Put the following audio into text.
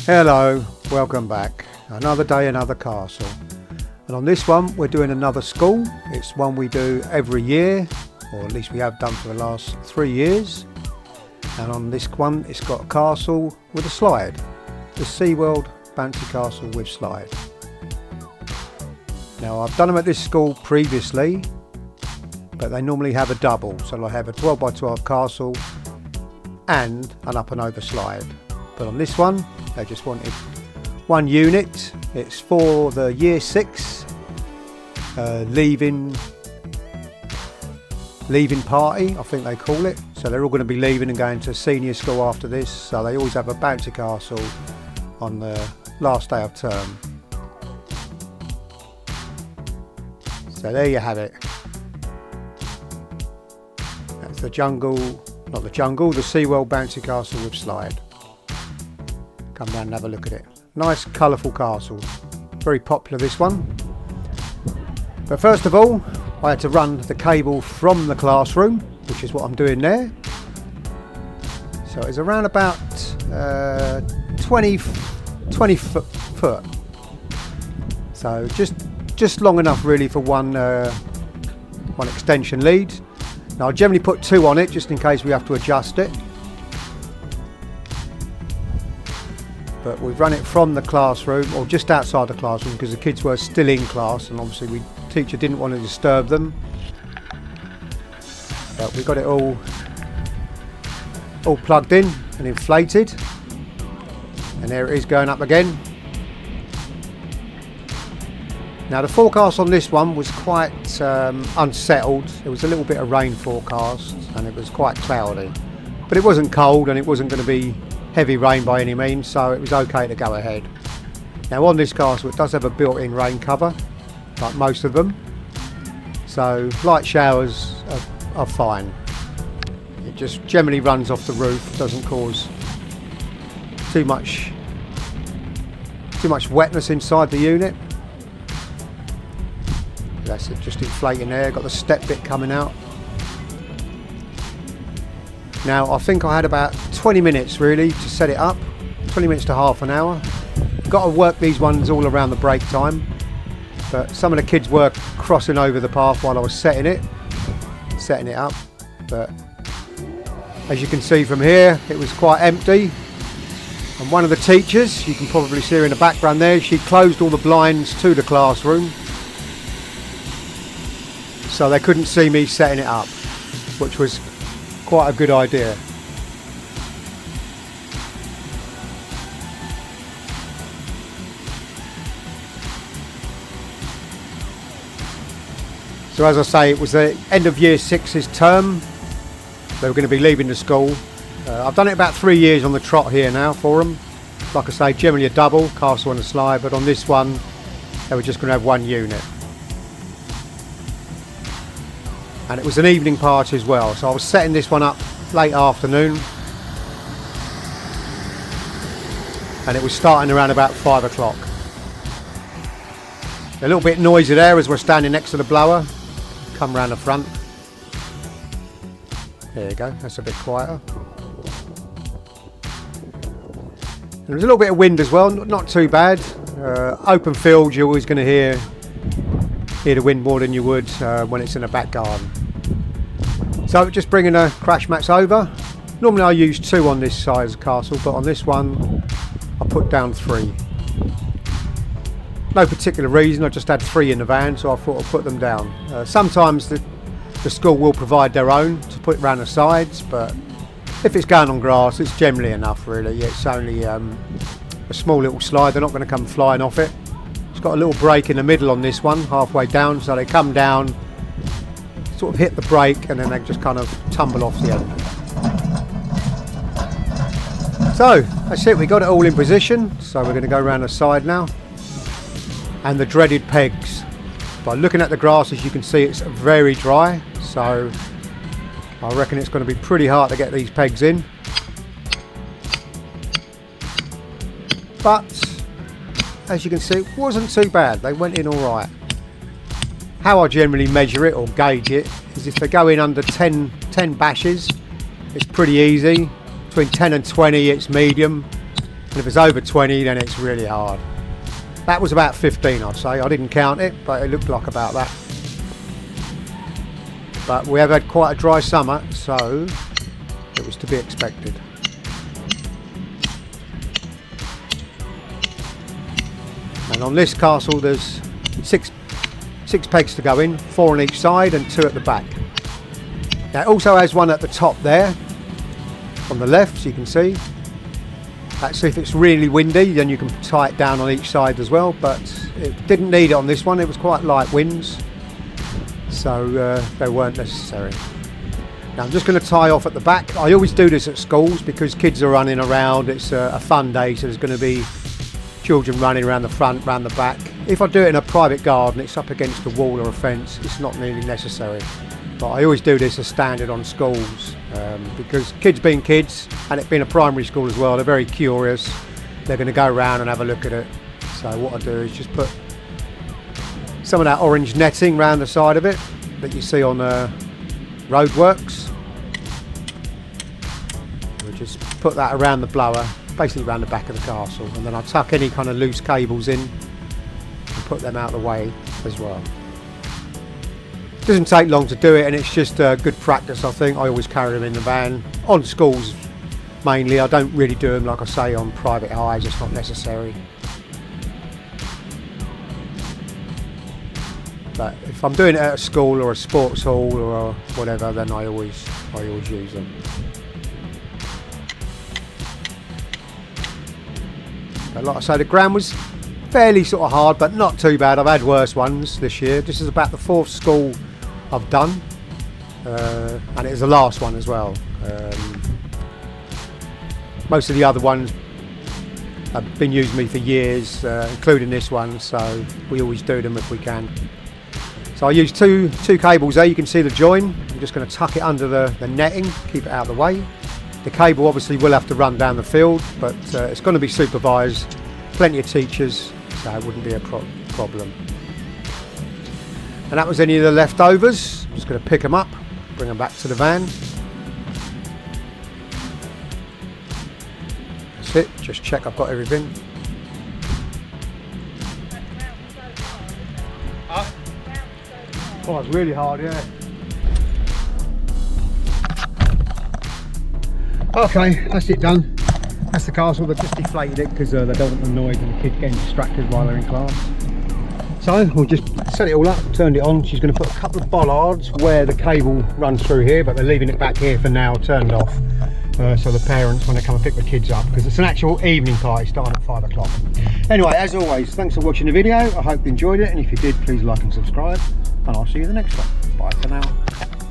Hello, welcome back. Another day, another castle. And on this one we're doing another school. It's one we do every year, or at least we have done for the last 3 years. And on this one it's got a castle with a slide. The SeaWorld Bouncy Castle with slide. Now I've done them at this school previously, but they normally have a double. So they'll have a 12 by 12 castle and an up and over slide. But on this one they just wanted one unit. It's for the year 6 leaving party, I think they call it. So they're all going to be leaving and going to senior school after this. So they always have a bouncy castle on the last day of term. So there you have it. That's the jungle, not the jungle, the SeaWorld Bouncy Castle with slide. Come down and have a look at it. Nice colourful castle. Very popular, this one. But first of all, I had to run the cable from the classroom, which is what I'm doing there. So it's around about 20 foot. So just long enough really for one extension lead. Now I generally put 2 on it just in case we have to adjust it. But we've run it from the classroom, or just outside the classroom, because the kids were still in class and obviously the teacher didn't want to disturb them. But we got it all plugged in and inflated. And there it is going up again. Now the forecast on this one was quite unsettled. There was a little bit of rain forecast and it was quite cloudy. But it wasn't cold and it wasn't going to be heavy rain by any means, so it was okay to go ahead. Now on this castle it does have a built-in rain cover, like most of them. So light showers are fine. It just generally runs off the roof, doesn't cause too much wetness inside the unit. That's it, just inflating there. Got the step bit coming out. Now I think I had about 20 minutes really to set it up, 20 minutes to half an hour. Got to work these ones all around the break time, but some of the kids were crossing over the path while I was setting it up. But as you can see from here, it was quite empty. And one of the teachers, you can probably see her in the background there, she closed all the blinds to the classroom, so they couldn't see me setting it up, which was quite a good idea. So as I say, it was the end of year 6's term. They were going to be leaving the school. I've done it about 3 years on the trot here now for them. Like I say, generally a double, castle and a slide, but on this one they were just going to have one unit. And it was an evening party as well, so I was setting this one up late afternoon and it was starting around about 5 o'clock. A little bit noisy there as we're standing next to the blower. Come round the front. There you go, that's a bit quieter. There was a little bit of wind as well, not too bad. Open field, you're always going to hear the wind more than you would when it's in the back garden. So just bringing the crash mats over. Normally I use 2 on this size castle, but on this one I put down 3. No particular reason, I just had 3 in the van, so I thought I'd put them down. Sometimes the school will provide their own to put around the sides, but if it's going on grass it's generally enough really. It's only a small little slide, they're not going to come flying off it. It's got a little break in the middle on this one, halfway down, so they come down, sort of hit the brake, and then they just kind of tumble off the end. So that's it, we got it all in position, so we're going to go around the side now. And the dreaded pegs. By looking at the grass, as you can see, it's very dry, so I reckon it's going to be pretty hard to get these pegs in. But as you can see, it wasn't too bad, they went in alright. How I generally measure it or gauge it is if they go in under 10 bashes, it's pretty easy. Between 10 and 20 it's medium, And if it's over 20, then it's really hard. That was about 15, I'd say. I didn't count it, but it looked like about that. But we have had quite a dry summer, so it was to be expected. And on this castle there's six pegs to go in, 4 on each side and 2 at the back. Now it also has one at the top there on the left, so you can see. Actually, if it's really windy, then you can tie it down on each side as well, but it didn't need it on this one. It was quite light winds, so they weren't necessary. Now I'm just going to tie off at the back. I always do this at schools because kids are running around. It's a fun day, so there's going to be children running around the front, around the back. If I do it in a private garden, it's up against a wall or a fence, it's not really necessary. But I always do this as standard on schools because kids being kids, and it being a primary school as well, they're very curious. They're going to go around and have a look at it. So what I do is just put some of that orange netting around the side of it that you see on roadworks. We'll just put that around the blower, basically around the back of the castle, and then I tuck any kind of loose cables in and put them out of the way as well. Doesn't take long to do it, and it's just good practice, I think. I always carry them in the van on schools mainly. I don't really do them, like I say, on private highs. It's not necessary. But if I'm doing it at a school or a sports hall or whatever, then I always use them. But like I say, the ground was fairly sort of hard, but not too bad. I've had worse ones this year. This is about the 4th school I've done, and it is the last one as well. Most of the other ones have been using me for years, including this one, so we always do them if we can. So I use two cables there. You can see the join. I'm just going to tuck it under the netting, keep it out of the way. The cable obviously will have to run down the field, but it's going to be supervised. Plenty of teachers, so it wouldn't be a problem. And that was any of the leftovers. I'm just going to pick them up, bring them back to the van. That's it, just check I've got everything. Oh, it's really hard, yeah. Okay, that's it done. That's the castle. They've just deflated it because they don't want the noise and the kids getting distracted while they're in class. So we'll just set it all up, turned it on. She's going to put a couple of bollards where the cable runs through here, but they're leaving it back here for now, turned off. So the parents, when they come and pick the kids up, because it's an actual evening party starting at 5 o'clock. Anyway, as always, thanks for watching the video. I hope you enjoyed it, and if you did, please like and subscribe, and I'll see you in the next one. Bye for now.